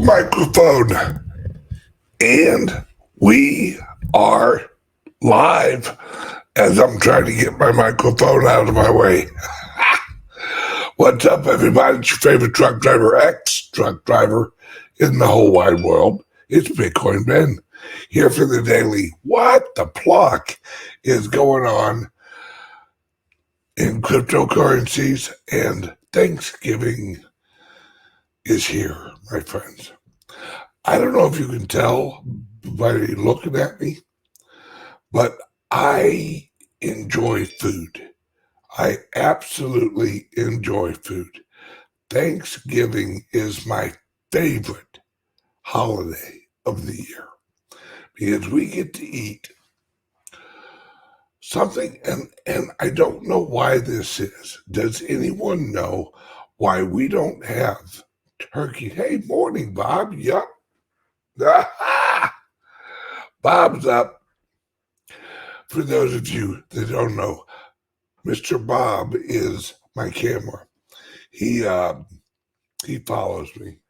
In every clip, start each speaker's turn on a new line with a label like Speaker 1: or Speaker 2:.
Speaker 1: microphone, and we are live as I'm trying to get my microphone out of my way. What's up, everybody? It's your favorite truck driver, ex-truck driver in the whole wide world. It's Bitcoin Ben here for the daily. What the pluck is going on in cryptocurrencies? And Thanksgiving is here, my friends. I don't know if you can tell by looking at me, but I enjoy food. I absolutely enjoy food. Thanksgiving is my favorite holiday of the year because we get to eat something, and I don't know why this is. Does anyone know why we don't have turkey? Hey, morning, Bob. Yup. Bob's up. For those of you that don't know, Mr. Bob is my camera. He follows me.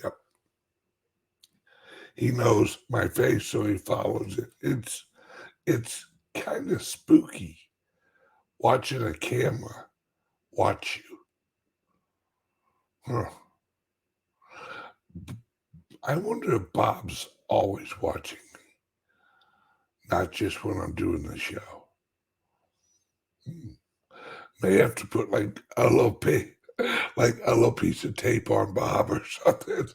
Speaker 1: Yep. He knows my face, so he follows it. It's kind of spooky watching a camera watch you. Huh. I wonder if Bob's always watching me, not just when I'm doing the show. May have to put like a little piece of tape on Bob or something.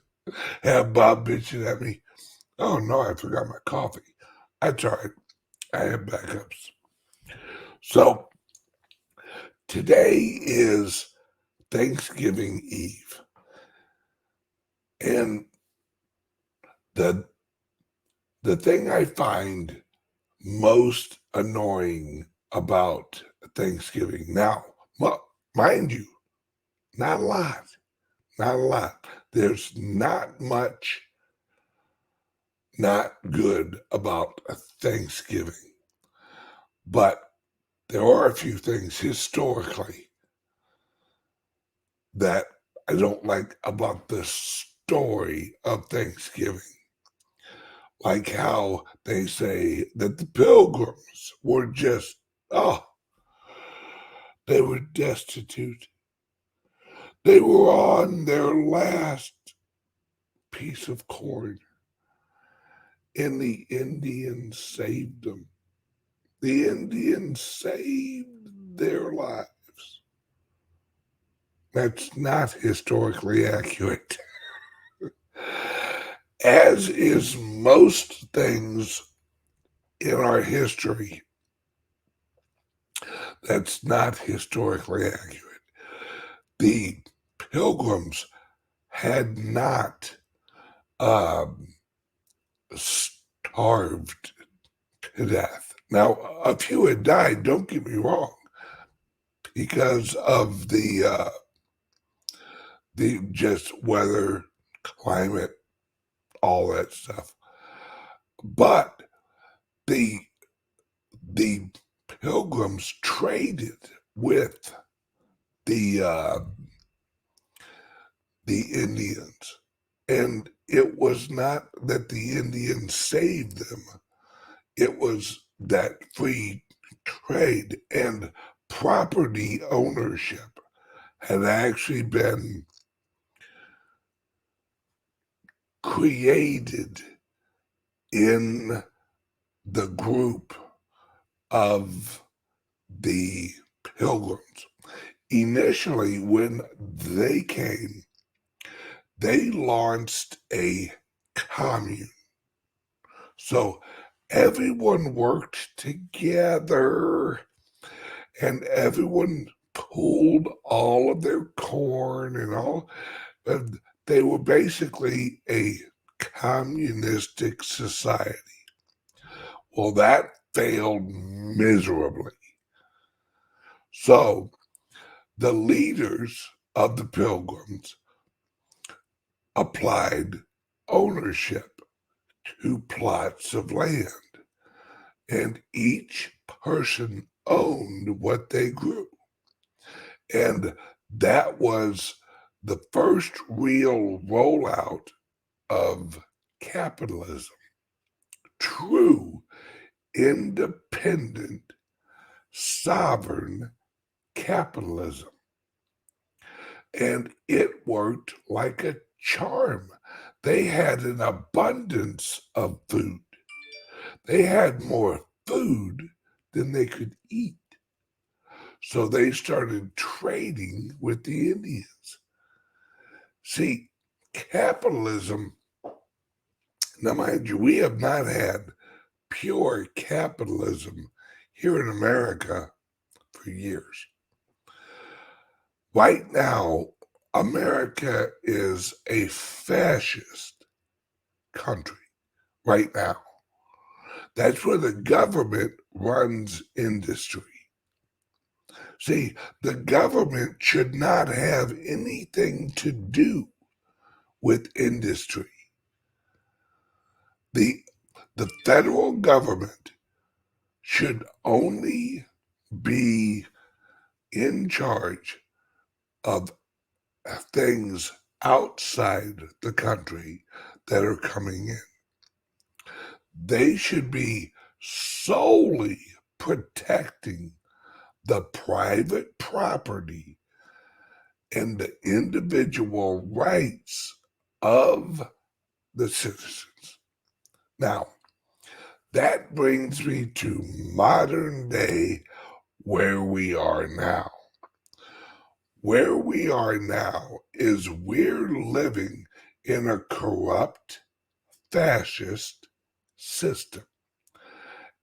Speaker 1: Have Bob bitching at me. Oh no, I forgot my coffee. That's all right. I have backups. So today is Thanksgiving Eve. And the thing I find most annoying about Thanksgiving now, well, mind you, not a lot. There's not much not good about Thanksgiving. But there are a few things historically that I don't like about the story of Thanksgiving. Like how they say that the Pilgrims were just, they were destitute. They were on their last piece of corn, and the Indians saved them. The Indians saved their lives. That's not historically accurate. As is most things in our history, that's not historically accurate. The Pilgrims had not starved to death. Now, a few had died, don't get me wrong, because of the just weather, climate, all that stuff. But the Pilgrims traded with the Indians, and it was not that the Indians saved them; it was that free trade and property ownership had actually been created in the group of the Pilgrims. Initially, when they came, they launched a commune. So everyone worked together and everyone pooled all of their corn and all. They were basically a communistic society. Well, that failed miserably. So the leaders of the Pilgrims applied ownership to plots of land, and each person owned what they grew. And that was the first real rollout of capitalism, true, independent, sovereign capitalism. And it worked like a charm. They had an abundance of food. They had more food than they could eat. So they started trading with the Indians. See, capitalism, now mind you, we have not had pure capitalism here in America for years. Right now, America is a fascist country right now. That's where the government runs industry. See, the government should not have anything to do with industry. The federal government should only be in charge of things outside the country that are coming in. They should be solely protecting the private property and the individual rights of the citizens. Now, that brings me to modern day where we are now. Where we are now is we're living in a corrupt, fascist system.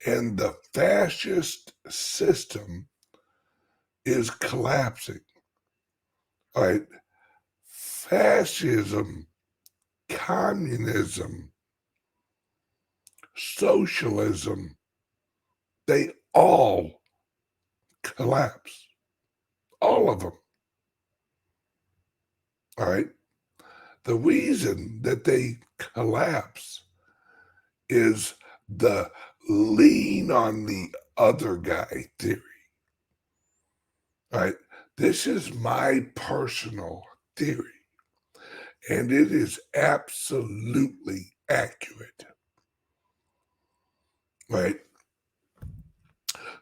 Speaker 1: And the fascist system is collapsing. All right? Fascism, communism, socialism, they all collapse. All of them. All right? The reason that they collapse is the lean on the other guy theory. All right? This is my personal theory, and it is absolutely accurate. Right?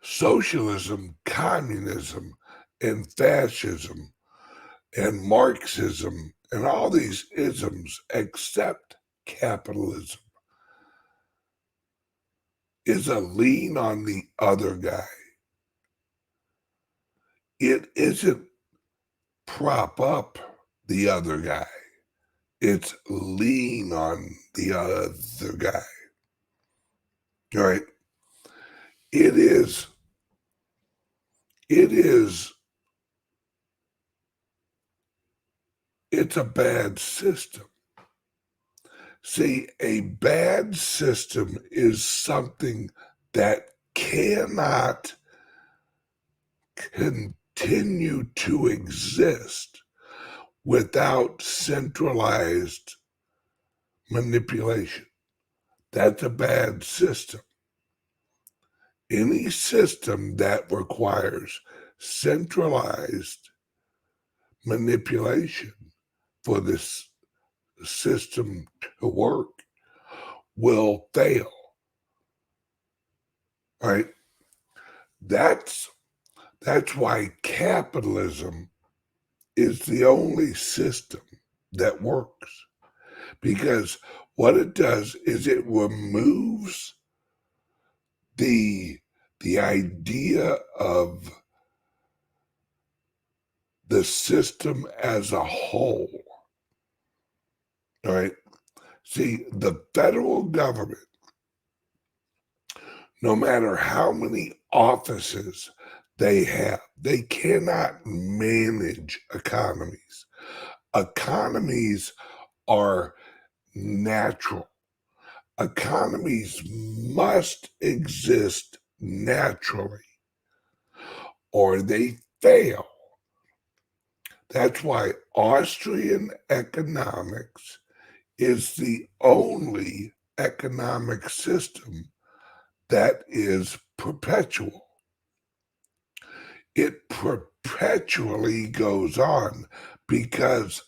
Speaker 1: Socialism, communism, and fascism, and Marxism, and all these isms except capitalism is a lean on the other guy. It isn't prop up the other guy. It's lean on the other guy. All right? It's a bad system. See, a bad system is something that cannot continue to exist without centralized manipulation. That's a bad system. Any system that requires centralized manipulation for this system to work will fail. All right? That's why capitalism is the only system that works. Because what it does is it removes the idea of the system as a whole. All right? See, the federal government, no matter how many offices they have, they cannot manage economies. Economies are natural. Economies must exist naturally or they fail. That's why Austrian economics is the only economic system that is perpetual. It perpetually goes on because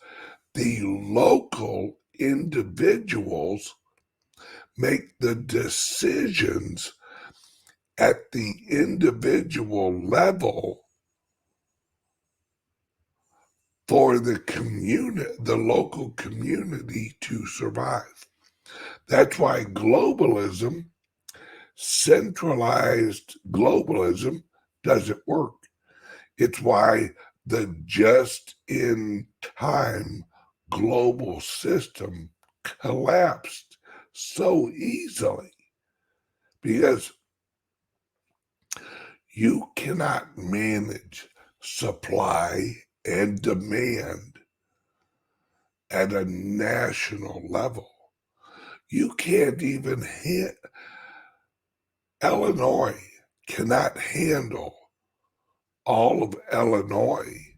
Speaker 1: the local individuals make the decisions at the individual level for the local community to survive. That's why globalism, centralized globalism, doesn't work. It's why the just-in-time global system collapsed so easily, because you cannot manage supply and demand at a national level. You can't even hit. Illinois cannot handle all of Illinois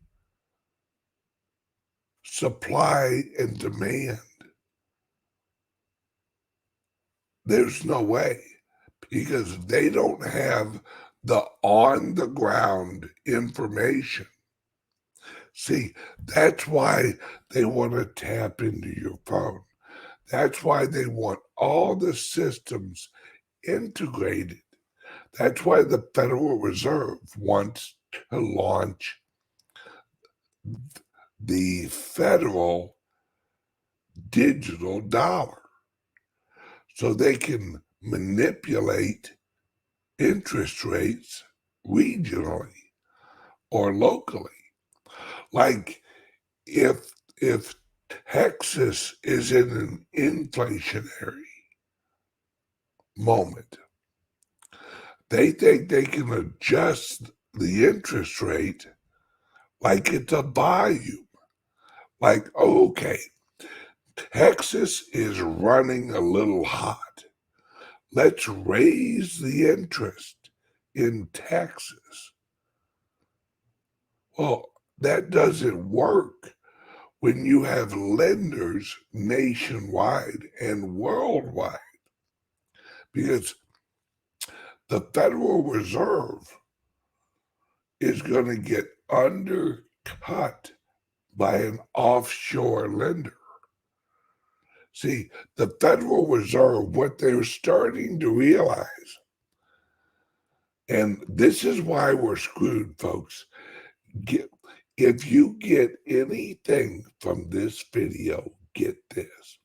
Speaker 1: supply and demand. There's no way, because they don't have the on-the-ground information. See, that's why they want to tap into your phone. That's why they want all the systems integrated. That's why the Federal Reserve wants to launch the federal digital dollar so they can manipulate interest rates regionally or locally. Like if Texas is in an inflationary moment, they think they can adjust the interest rate like it's a volume. Like, okay, Texas is running a little hot. Let's raise the interest in Texas. Well, that doesn't work when you have lenders nationwide and worldwide, because the Federal Reserve is going to get undercut by an offshore lender. See, the Federal Reserve, what they're starting to realize, and this is why we're screwed, folks. If you get anything from this video, get this.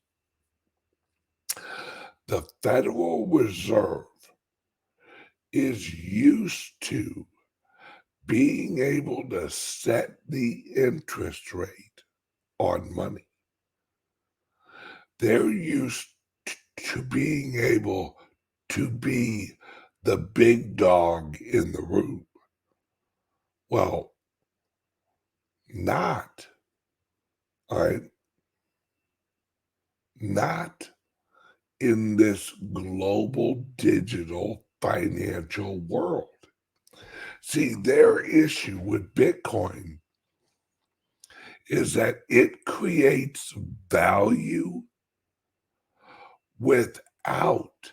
Speaker 1: The Federal Reserve is used to being able to set the interest rate on money. They're used to being able to be the big dog in the room. Well, not, all right, not in this global digital financial world. See, their issue with Bitcoin is that it creates value without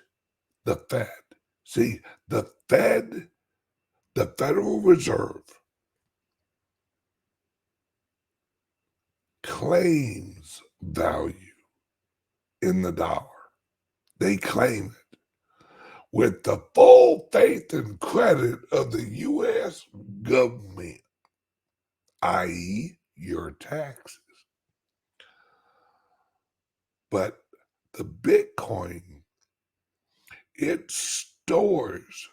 Speaker 1: the Fed. See, the Federal Reserve, claims value in the dollar. They claim it with the full faith and credit of the U.S. government, i.e., your taxes. But the Bitcoin, it stores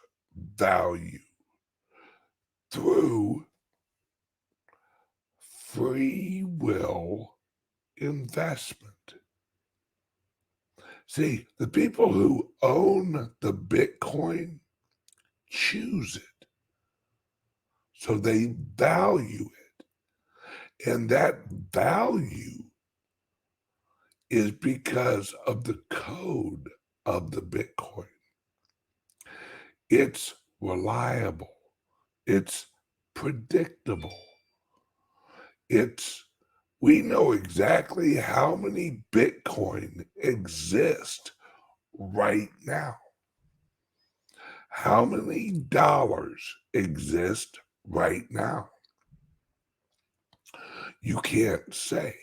Speaker 1: value through free will investment. See, the people who own the Bitcoin choose it. So they value it. And that value is because of the code of the Bitcoin. It's reliable. It's predictable. We know exactly how many Bitcoin exist right now. How many dollars exist right now? You can't say.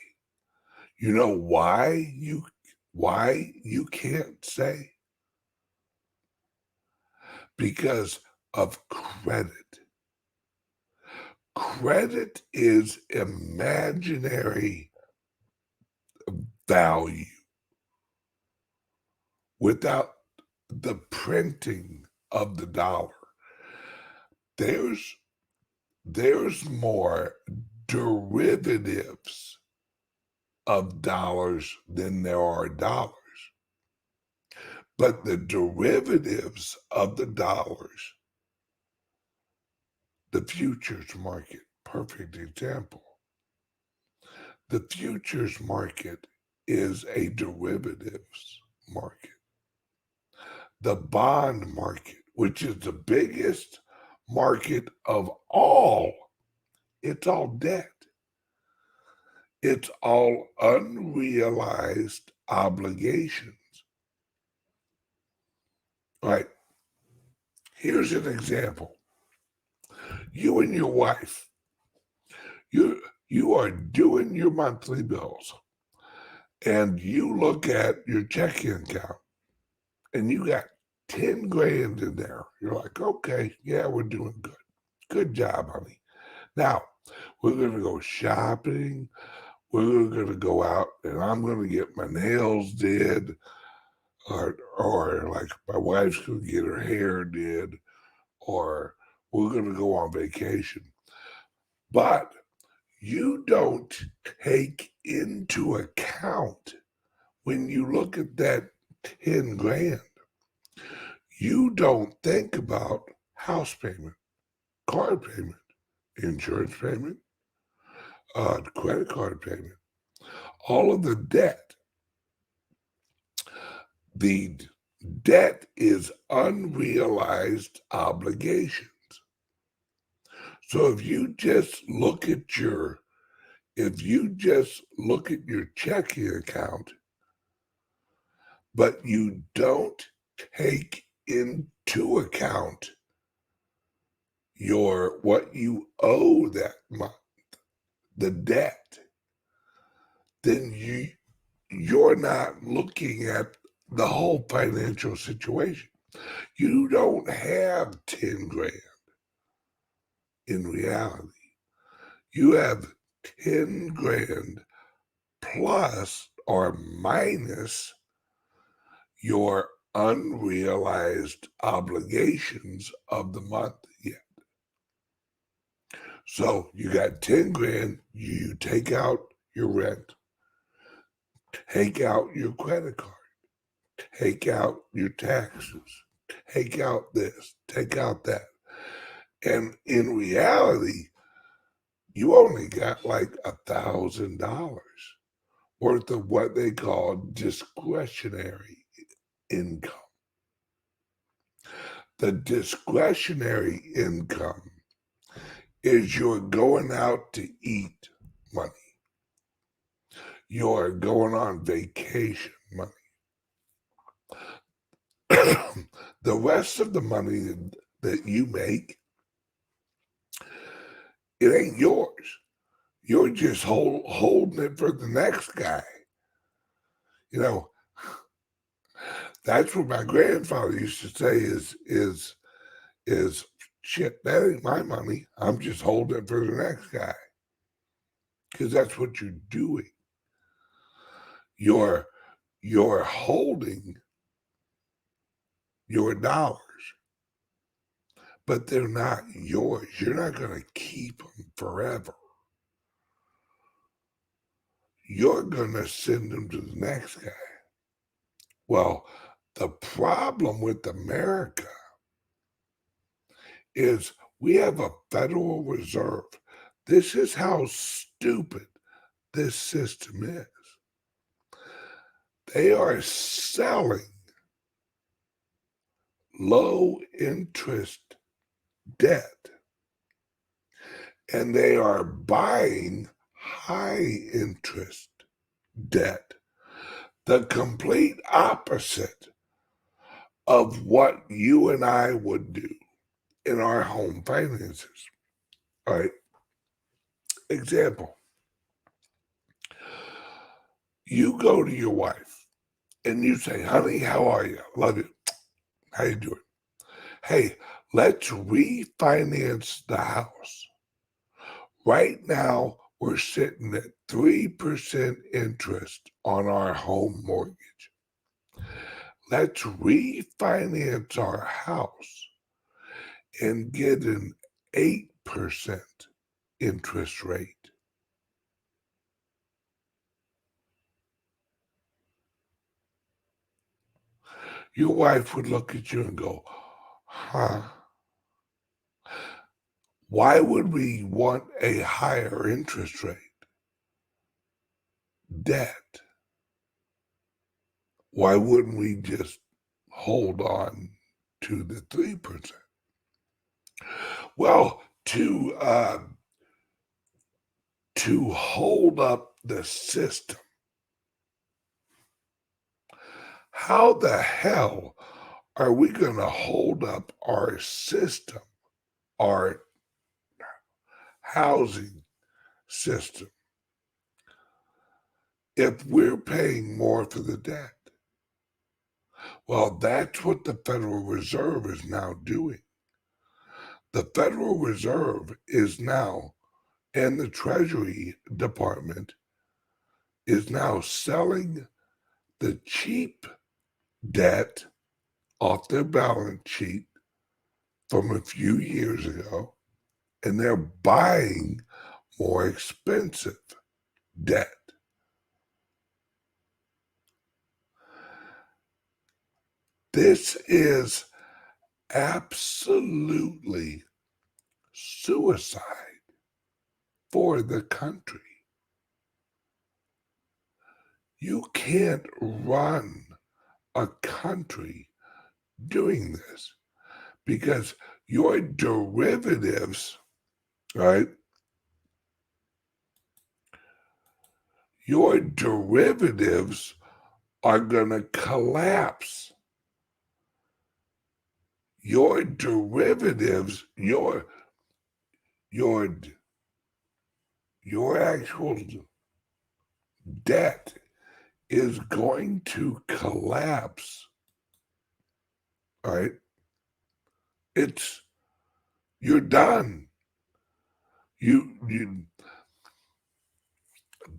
Speaker 1: You know why you can't say? Because of credit. Credit is imaginary value without the printing of the dollar. There's more derivatives of dollars than there are dollars. But the derivatives of the dollars, the futures market, perfect example. The futures market is a derivatives market. The bond market, which is the biggest market of all, it's all debt. It's all unrealized obligations. All right, here's an example. You and your wife, you are doing your monthly bills, and you look at your checking account, and you got 10 grand in there. You're like, okay, yeah, we're doing good. Good job, honey. Now, we're going to go shopping. We're going to go out, and I'm going to get my nails did, or like my wife's going to get her hair did, or we're going to go on vacation. But you don't take into account when you look at that 10 grand, you don't think about house payment, car payment, insurance payment, credit card payment, all of the debt. The debt is unrealized obligations. So if you just look at your checking account, but you don't take into account what you owe that month, the debt, then you're not looking at the whole financial situation. You don't have 10 grand in reality. You have 10 grand plus or minus your unrealized obligations of the month yet. So you got 10 grand, you take out your rent, take out your credit card, take out your taxes, take out this, take out that. And in reality, you only got like $1,000 worth of what they call discretionary income. The discretionary income is you're going out to eat money. You're going on vacation money. The rest of the money that you make, it ain't yours. You're just holding it for the next guy. You know, that's what my grandfather used to say is shit, that ain't my money. I'm just holding it for the next guy. Because that's what you're doing. You're holding your dollars, but they're not yours. You're not going to keep them forever. You're going to send them to the next guy. Well, the problem with America is we have a Federal Reserve. This is how stupid this system is. They are selling low interest debt, and they are buying high interest debt, the complete opposite of what you and I would do in our home finances. All right. Example. You go to your wife and you say, honey, how are you? Love you. How you doing? Hey, let's refinance the house. Right now, we're sitting at 3% interest on our home mortgage. Let's refinance our house and get an 8% interest rate. Your wife would look at you and go, huh? Why would we want a higher interest rate? Debt. Why wouldn't we just hold on to the 3%? Well, to hold up the system, how the hell are we going to hold up our system, our housing system, if we're paying more for the debt? Well, that's what the Federal Reserve is now doing. The Federal Reserve is now, and the Treasury Department is now selling the cheap debt off their balance sheet from a few years ago, and they're buying more expensive debt. This is absolutely suicide for the country. You can't run a country doing this because your derivatives, right? Your derivatives are going to collapse. Your derivatives, your actual debt is going to collapse. All right? You're done.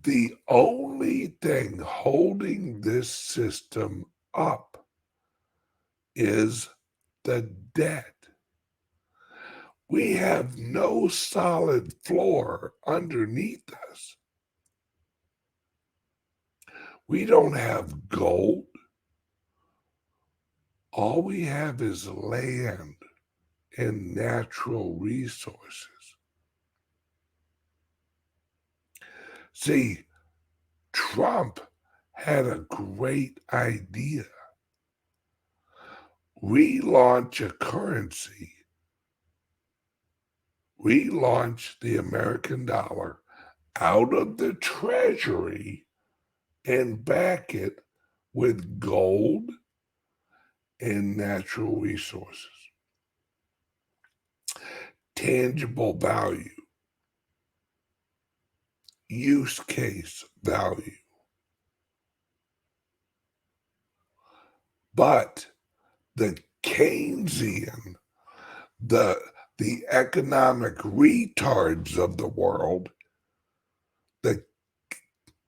Speaker 1: The only thing holding this system up is the debt. We have no solid floor underneath us. We don't have gold. All we have is land and natural resources. See, Trump had a great idea. Relaunch a currency. Relaunch the American dollar out of the treasury and back it with gold and natural resources. Tangible value. Use case value. But the Keynesian, the economic retards of the world, the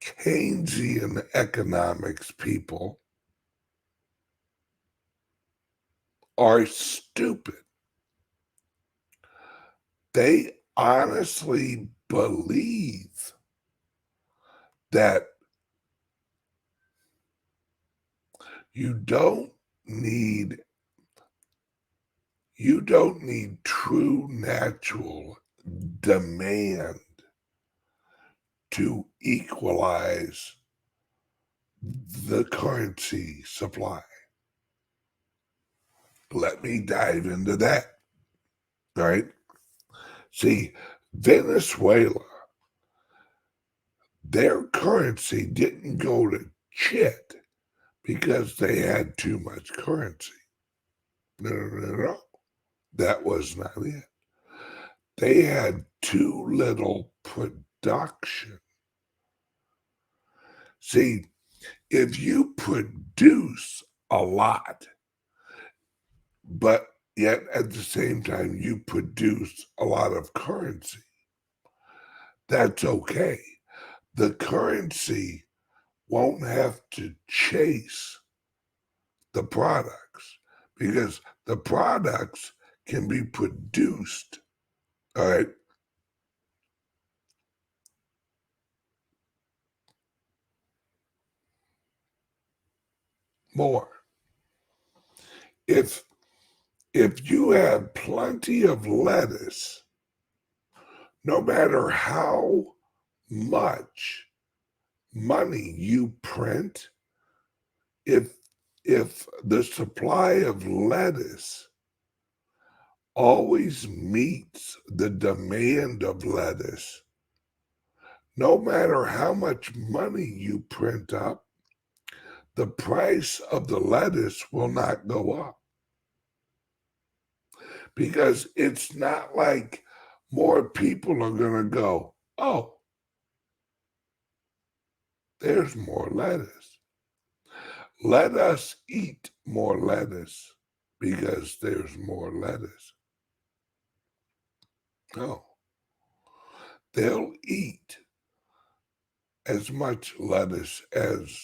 Speaker 1: Keynesian economics people are stupid. They honestly believe that you don't need true natural demand to equalize the currency supply. Let me dive into that. All right. See, Venezuela, their currency didn't go to shit because they had too much currency. No. That was not it. They had too little production. See, if you produce a lot, but yet at the same time you produce a lot of currency, that's okay. The currency won't have to chase the products because the products can be produced, all right, more. If you have plenty of lettuce, no matter how much money you print, if the supply of lettuce always meets the demand of lettuce, no matter how much money you print up, the price of the lettuce will not go up because it's not like more people are going to go, oh, there's more lettuce. Let us eat more lettuce because there's more lettuce. No, they'll eat as much lettuce as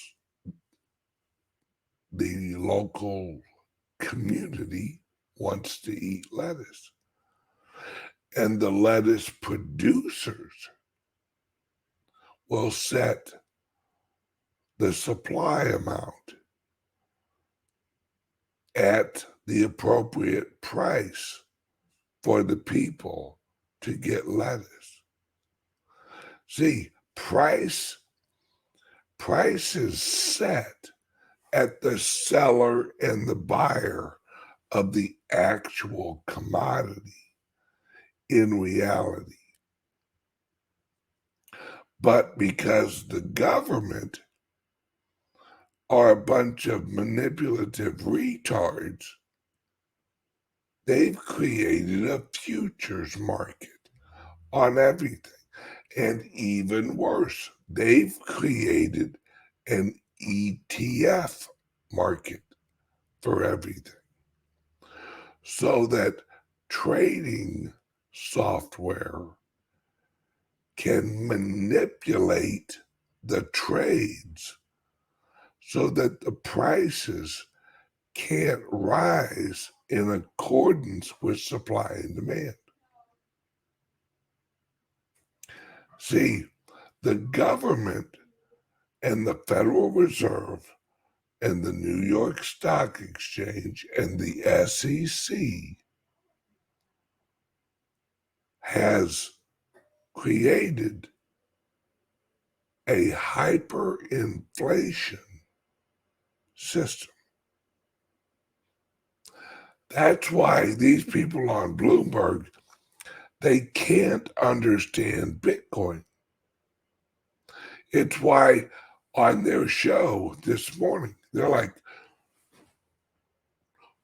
Speaker 1: the local community wants to eat lettuce. And the lettuce producers will set the supply amount at the appropriate price for the people to get lettuce. See, price is set at the seller and the buyer of the actual commodity in reality. But because the government are a bunch of manipulative retards, they've created a futures market on everything. And even worse, they've created an ETF market for everything. So that trading software can manipulate the trades so that the prices can't rise in accordance with supply and demand. See, the government and the Federal Reserve and the New York Stock Exchange and the SEC has created a hyperinflation system. That's why these people on Bloomberg, they can't understand Bitcoin. It's why on their show this morning, they're like,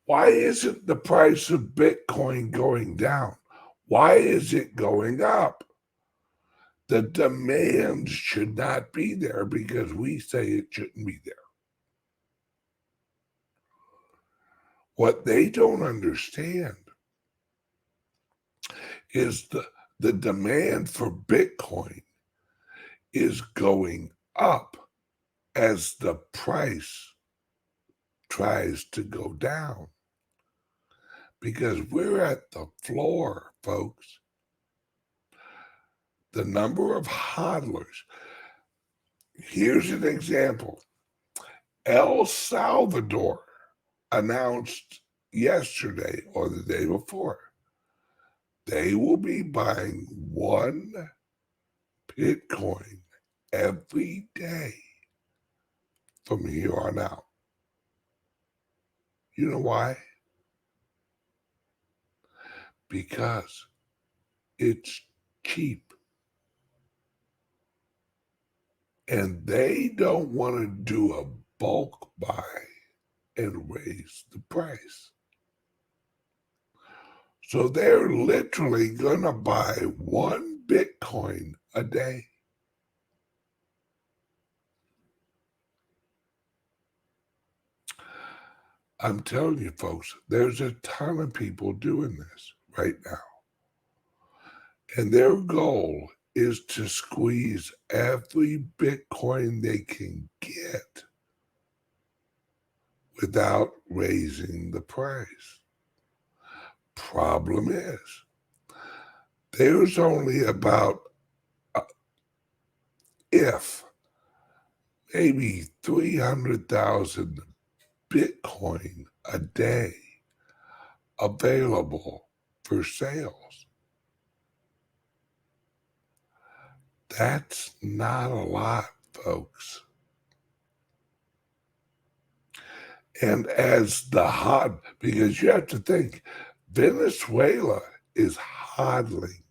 Speaker 1: why isn't the price of Bitcoin going down? Why is it going up? The demand should not be there because we say it shouldn't be there. What they don't understand is the demand for Bitcoin is going up as the price tries to go down because we're at the floor, folks. The number of hodlers. Here's an example. El Salvador announced yesterday or the day before they will be buying one Bitcoin every day from here on out. You know why? Because it's cheap. And they don't want to do a bulk buy and raise the price. So they're literally going to buy one Bitcoin a day. I'm telling you, folks, there's a ton of people doing this right now. And their goal is to squeeze every Bitcoin they can get without raising the price. Problem is, there's only about, if maybe 300,000 Bitcoin a day available for sales. That's not a lot, folks. And as because you have to think, Venezuela is hodling.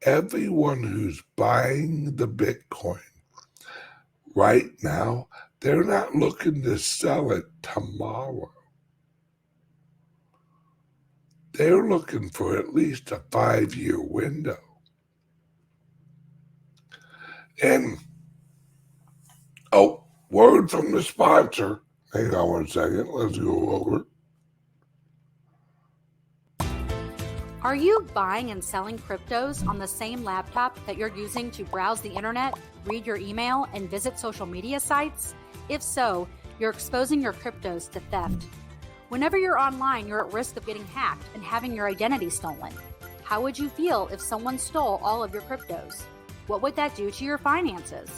Speaker 1: Everyone who's buying the Bitcoin right now, they're not looking to sell it tomorrow. They're looking for at least a 5-year window. And, word from the sponsor. Hang on one second. Let's go over.
Speaker 2: Are you buying and selling cryptos on the same laptop that you're using to browse the internet, read your email, and visit social media sites? If so, you're exposing your cryptos to theft. Whenever you're online, you're at risk of getting hacked and having your identity stolen. How would you feel if someone stole all of your cryptos? What would that do to your finances?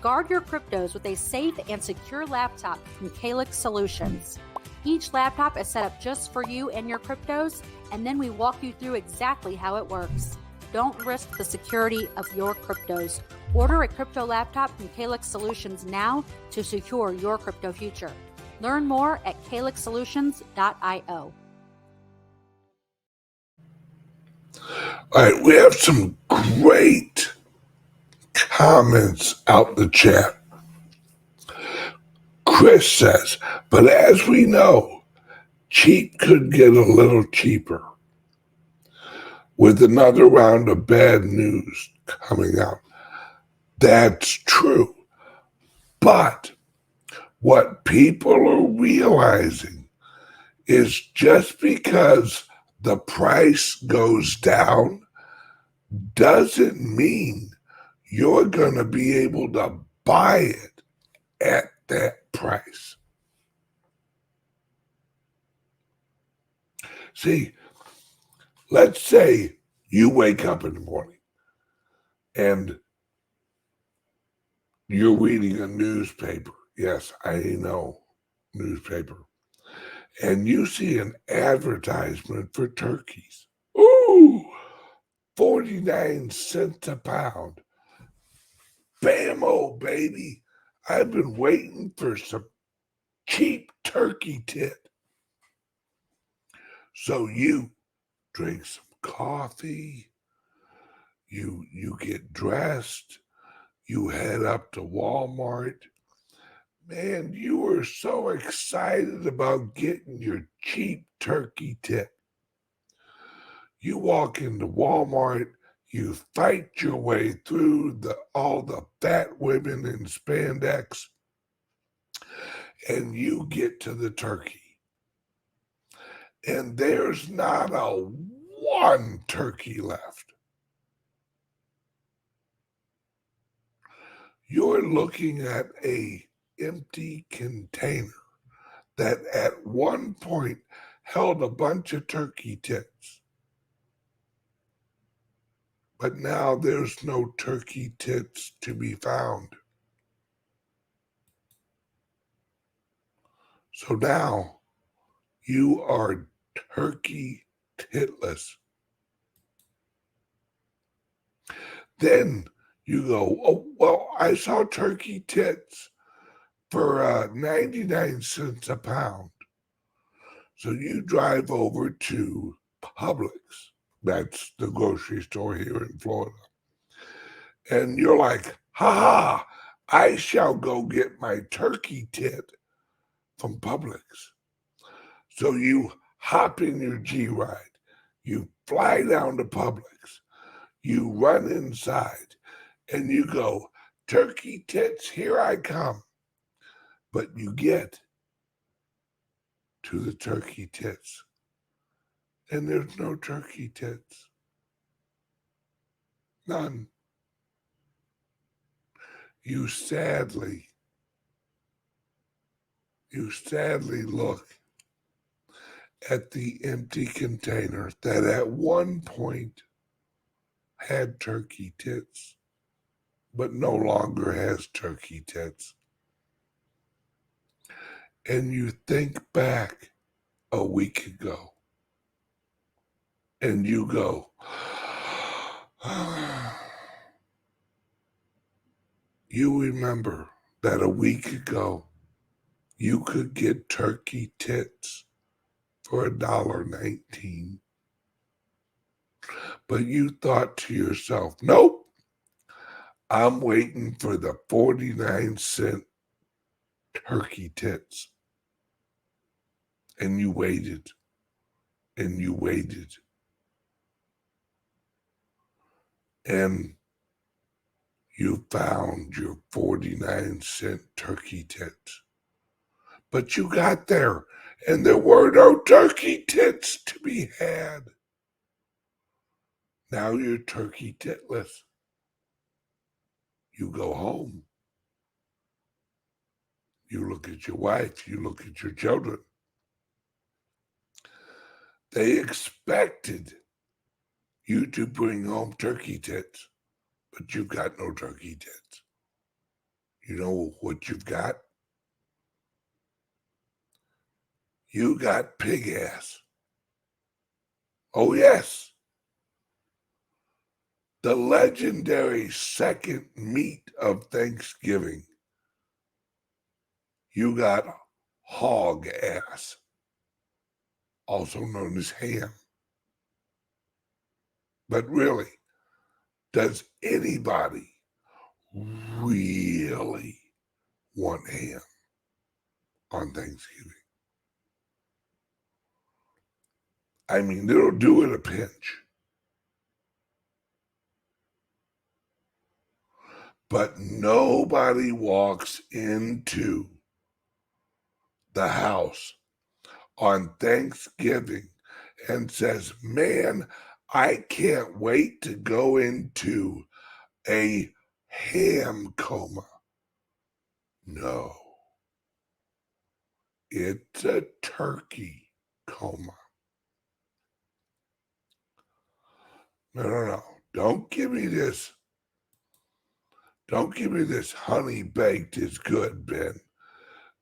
Speaker 2: Guard your cryptos with a safe and secure laptop from CALIX Solutions. Each laptop is set up just for you and your cryptos, and then we walk you through exactly how it works. Don't risk the security of your cryptos. Order a crypto laptop from CALIX Solutions now to secure your crypto future. Learn more at calixsolutions.io.
Speaker 1: All right, we have some great comments out the chat. Chris says, but as we know, cheap could get a little cheaper with another round of bad news coming out. That's true. But what people are realizing is just because the price goes down doesn't mean you're going to be able to buy it at that price. See, let's say you wake up in the morning and you're reading a newspaper. Yes, I know, newspaper. And you see an advertisement for turkeys. Ooh, 49 cents a pound. Bam-o, baby. I've been waiting for some cheap turkey tit. So you drink some coffee, you get dressed, you head up to Walmart. Man, you were so excited about getting your cheap turkey tit. You walk into Walmart, you fight your way through all the fat women in spandex, and you get to the turkey. And there's not a one turkey left. You're looking at an empty container that at one point held a bunch of turkey tits. But now there's no turkey tits to be found. So now you are turkey titless. Then you go, oh, well, I saw turkey tits for 99 cents a pound. So you drive over to Publix. That's the grocery store here in Florida. And you're like, ha, I shall go get my turkey tit from Publix. So you hop in your G-Ride. You fly down to Publix. You run inside and you go, turkey tits, here I come. But you get to the turkey tits. And there's no turkey tits. None. You sadly look at the empty container that at one point had turkey tits, but no longer has turkey tits. And you think back a week ago, and you go, you remember that a week ago you could get turkey tits for $1.19. But you thought to yourself, nope, I'm waiting for the 49-cent turkey tits. And you waited, and you waited. And you found your 49-cent turkey tits. But you got there, and there were no turkey tits to be had. Now you're turkey titless. You go home. You look at your wife. You look at your children. They expected you to bring home turkey tits, but you've got no turkey tits. You know what you've got? You got pig ass. Oh, yes. The legendary second meat of Thanksgiving. You got hog ass, also known as ham. But really, does anybody really want ham on Thanksgiving? I mean, it'll do it a pinch. But nobody walks into the house on Thanksgiving and says, man, I can't wait to go into a ham coma. No, it's a turkey coma. No. Don't give me this. Don't give me this honey baked is good, Ben.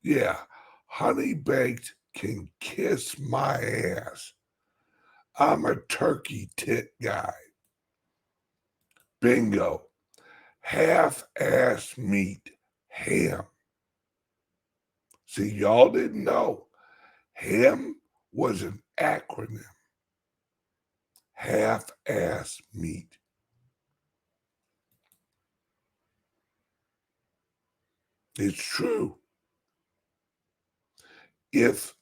Speaker 1: Yeah, honey baked can kiss my ass. I'm a turkey tit guy. Bingo. Half-ass meat ham. See, y'all didn't know. Ham was an acronym. Half-ass meat. It's true. If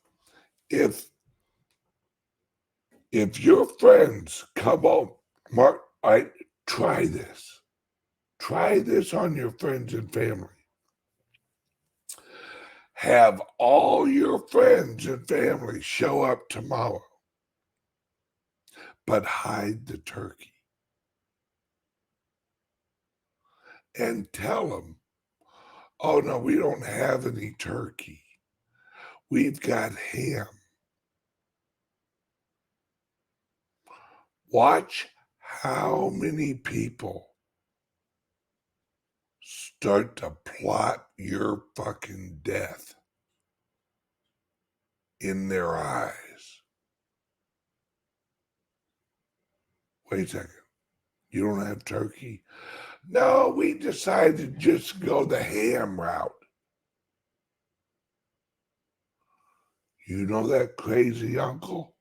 Speaker 1: your friends come home, Mark, try this. Try this on your friends and family. Have all your friends and family show up tomorrow, but hide the turkey. And tell them, oh no, we don't have any turkey. We've got ham. Watch how many people start to plot your fucking death in their eyes. Wait a second. You don't have turkey? No, we decided to just go the ham route. You know that crazy uncle?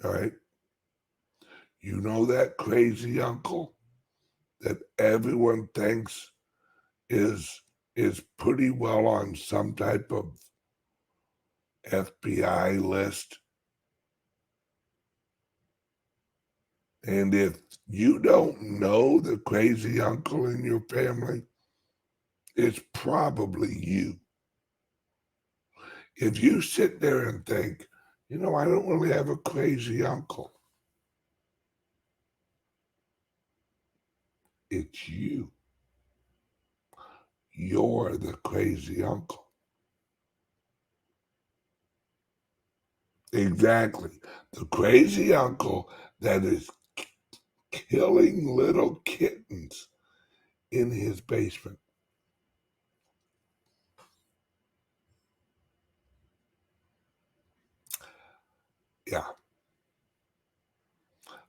Speaker 1: All right. You know that crazy uncle that everyone thinks is pretty well on some type of FBI list. And if you don't know the crazy uncle in your family, it's probably you. If you sit there and think, I don't really have a crazy uncle, it's you. You're the crazy uncle. Exactly. The crazy uncle that is killing little kittens in his basement. Yeah.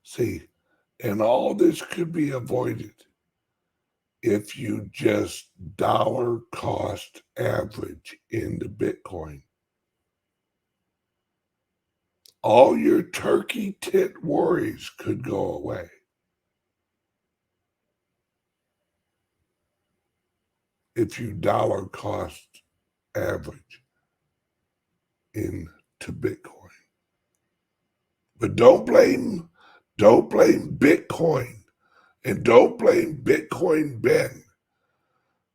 Speaker 1: See, and all this could be avoided if you just dollar cost average into Bitcoin. All your turkey tit worries could go away. If you dollar cost average into Bitcoin. But don't blame Bitcoin, and don't blame Bitcoin Ben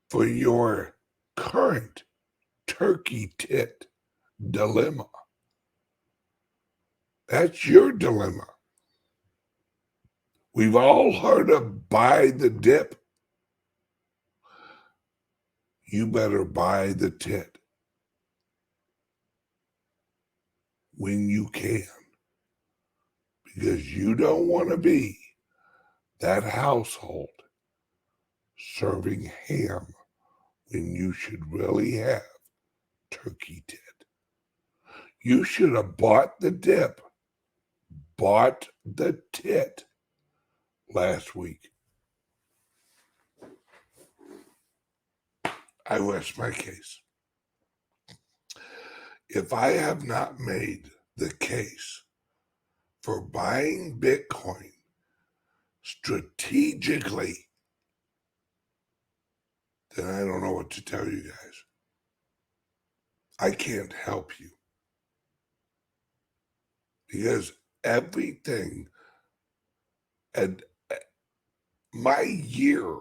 Speaker 1: for your current turkey tit dilemma. That's your dilemma. We've all heard of buy the dip. You better buy the tit when you can, because you don't want to be that household serving ham when you should really have turkey tit. You should have bought the dip, bought the tit last week. I rest my case. If I have not made the case for buying Bitcoin strategically, then I don't know what to tell you guys. I can't help you, because everything, and my year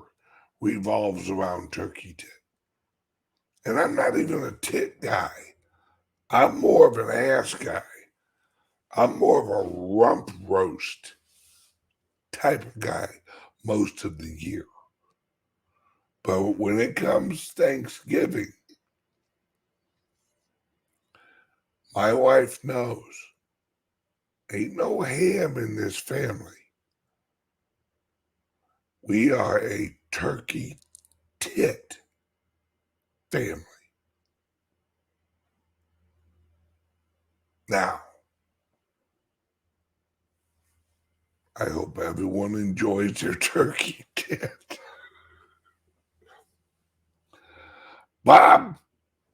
Speaker 1: revolves around turkey tit. And I'm not even a tit guy. I'm more of an ass guy. I'm more of a rump roast type of guy most of the year. But when it comes Thanksgiving, my wife knows ain't no ham in this family. We are a turkey tit family. Now, I hope everyone enjoys their turkey tit. Bob,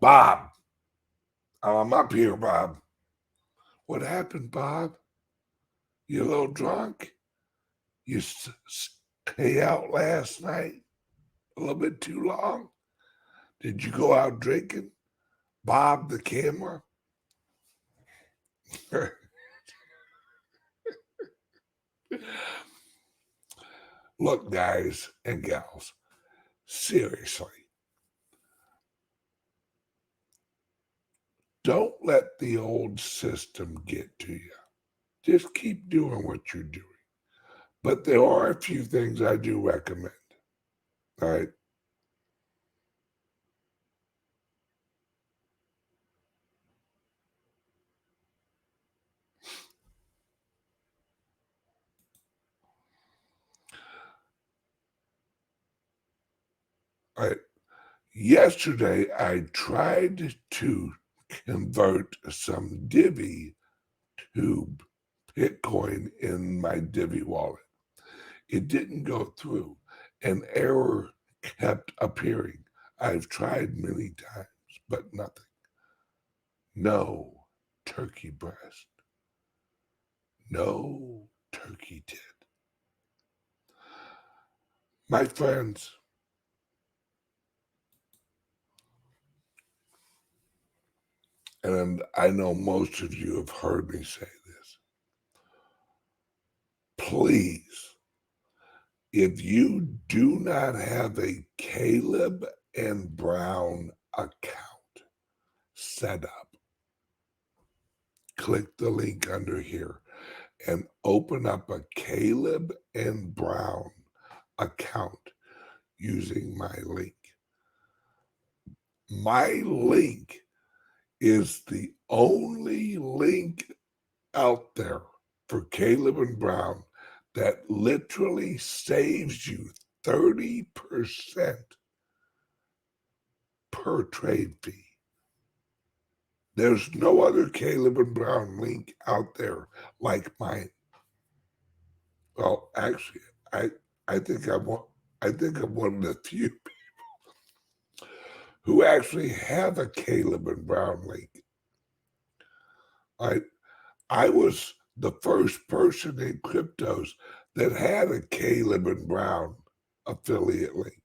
Speaker 1: I'm up here, Bob. What happened, Bob? You a little drunk? You stay out last night a little bit too long? Did you go out drinking? Bob the camera? Look, guys and gals, seriously, don't let the old system get to you. Just keep doing what you're doing. But there are a few things I do recommend. All right. All right. Yesterday, I tried to convert some Divi to Bitcoin in my Divi wallet. It didn't go through. An error kept appearing. I've tried many times, but nothing. No turkey breast. No turkey tit. My friends, and I know most of you have heard me say this, please, if you do not have a Caleb and Brown account set up, click the link under here and open up a Caleb and Brown account using my link. My link is the only link out there for Caleb and Brown that literally saves you 30% per trade fee. There's no other Caleb and Brown link out there like mine. Well, actually, I think I'm one of the few who actually have a Caleb and Brown link. I was the first person in cryptos that had a Caleb and Brown affiliate link.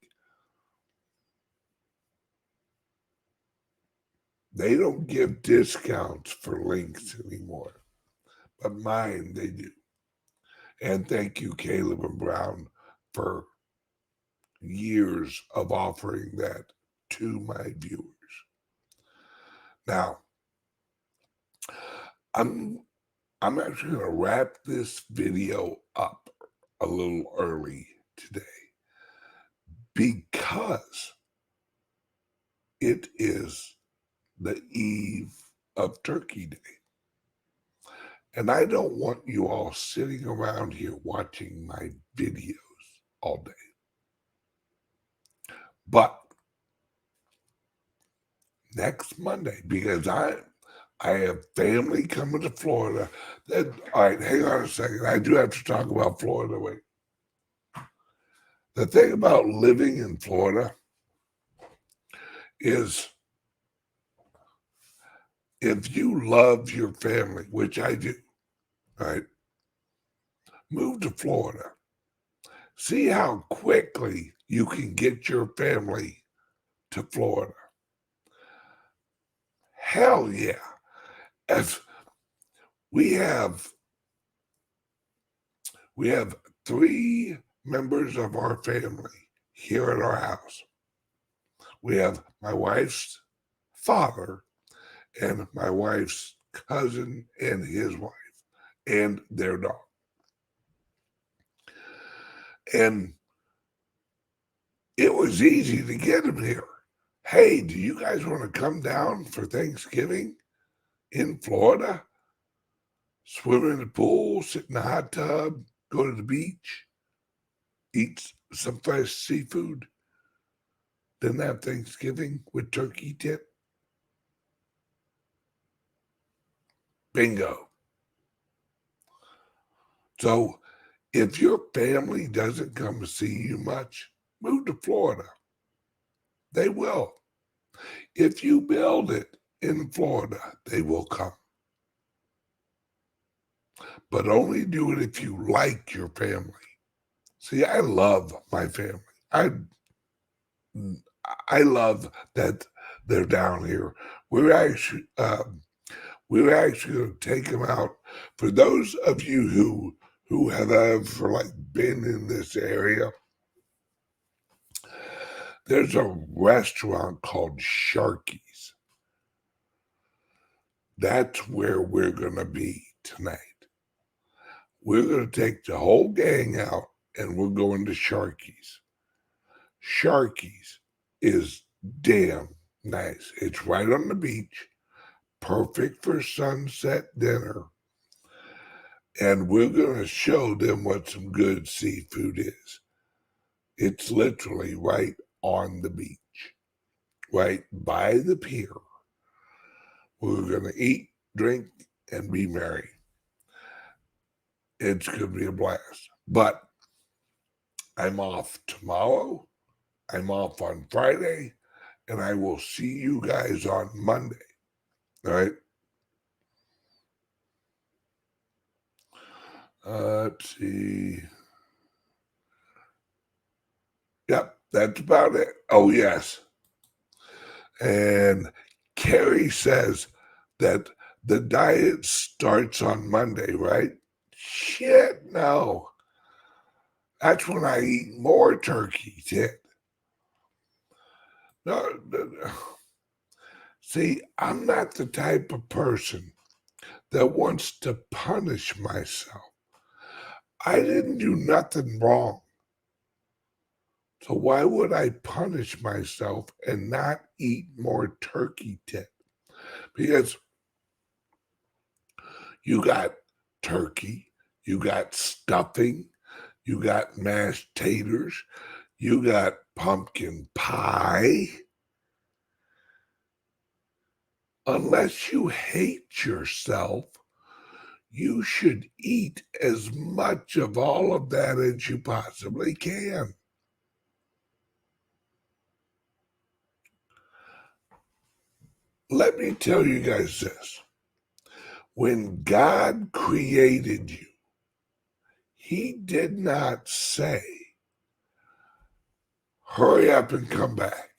Speaker 1: They don't give discounts for links anymore, but mine they do. And thank you, Caleb and Brown, for years of offering that to my viewers. Now, I'm actually going to wrap this video up a little early today because it is the eve of Turkey Day. And I don't want you all sitting around here watching my videos all day. But next Monday, because I have family coming to Florida. All right, hang on a second. I do have to talk about Florida. Wait. The thing about living in Florida is if you love your family, which I do, right, move to Florida. See how quickly you can get your family to Florida. Hell yeah. As we have 3 members of our family here at our house. We have my wife's father and my wife's cousin and his wife and their dog. And it was easy to get them here. Hey, do you guys want to come down for Thanksgiving in Florida? Swim in the pool, sit in the hot tub, go to the beach, eat some fresh seafood, then have Thanksgiving with turkey tip? Bingo. So if your family doesn't come to see you much, move to Florida. They will. If you build it in Florida, they will come. But only do it if you like your family. See, I love my family. I love that they're down here. We're actually going to take them out. For those of you who have ever been in this area, there's a restaurant called Sharky's. That's where we're going to be tonight. We're going to take the whole gang out and we're going to Sharky's. Sharky's is damn nice. It's right on the beach, perfect for sunset dinner. And we're going to show them what some good seafood is. It's literally right on the beach, right by the pier. We're going to eat, drink, and be merry. It's going to be a blast. But I'm off tomorrow. I'm off on Friday. And I will see you guys on Monday. All right? Let's see. Yep, that's about it. Oh, yes. And Carrie says that the diet starts on Monday, right? Shit, no. That's when I eat more turkey, Ted. No. See, I'm not the type of person that wants to punish myself. I didn't do nothing wrong. So why would I punish myself and not eat more turkey tit? Because you got turkey, you got stuffing, you got mashed taters, you got pumpkin pie. Unless you hate yourself, you should eat as much of all of that as you possibly can. Let me tell you guys this. When God created you, he did not say, hurry up and come back.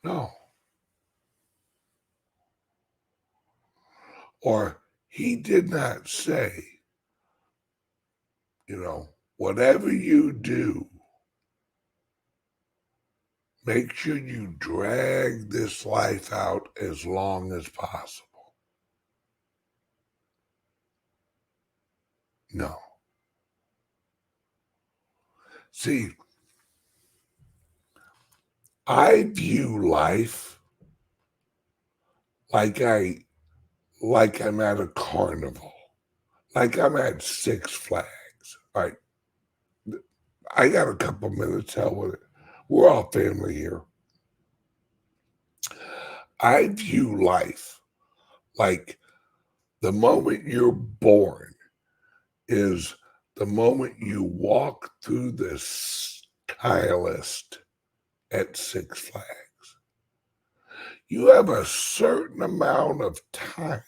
Speaker 1: No. Or he did not say, whatever you do, make sure you drag this life out as long as possible. No. See, I view life like I'm at a carnival, like I'm at Six Flags. All right, I got a couple minutes. Hell with it. We're all family here. I view life like the moment you're born is the moment you walk through the CALIX at Six Flags. You have a certain amount of time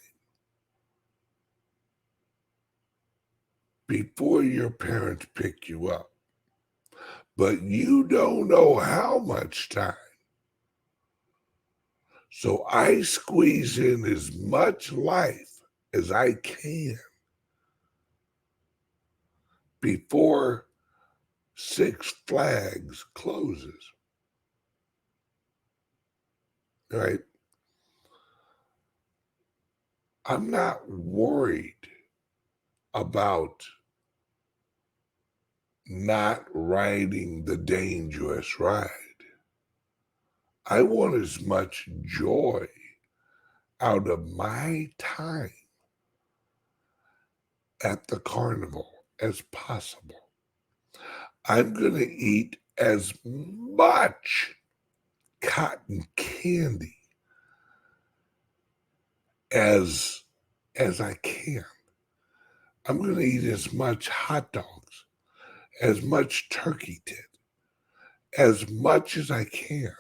Speaker 1: before your parents pick you up, but you don't know how much time. So I squeeze in as much life as I can before Six Flags closes. Right? I'm not worried about not riding the dangerous ride. I want as much joy out of my time at the carnival as possible. I'm going to eat as much cotton candy as I can. I'm going to eat as much hot dogs, as much turkey tit, as much as I can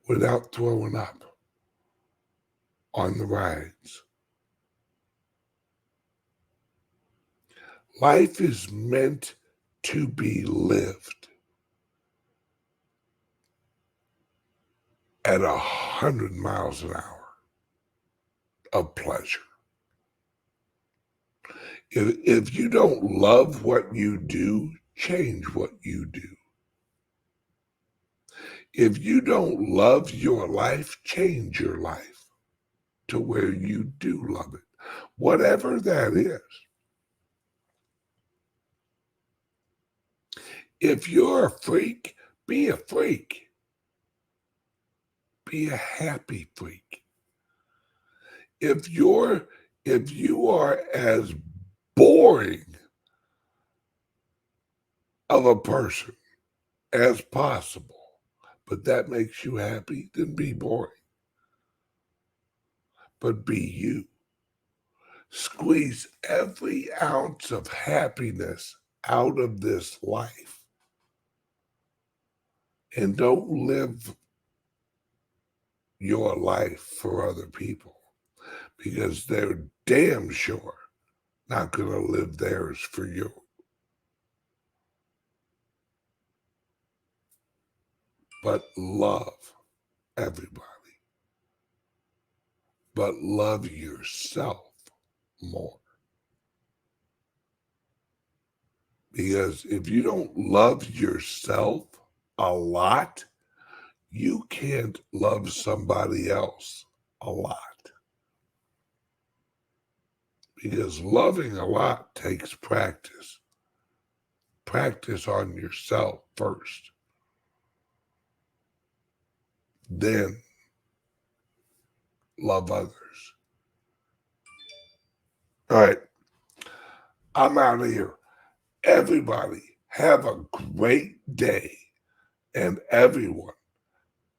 Speaker 1: without throwing up on the rides. Life is meant to be lived at 100 miles an hour of pleasure. If you don't love what you do, change what you do. If you don't love your life, change your life to where you do love it, whatever that is. If you're a freak, be a freak. Be a happy freak. If you are as boring of a person as possible, but that makes you happy, then be boring. But be you. Squeeze every ounce of happiness out of this life. And don't live your life for other people, because they're damn sure not going to live theirs for you. But love everybody. But love yourself more. Because if you don't love yourself a lot, You can't love somebody else a lot, because loving a lot takes practice. Practice on yourself first. Then love others. All right, I'm out of here. Everybody, have a great day. And everyone,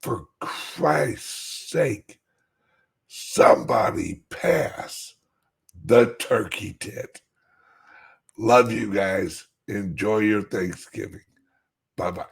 Speaker 1: for Christ's sake, somebody pass the turkey tit. Love you guys. Enjoy your Thanksgiving. Bye-bye.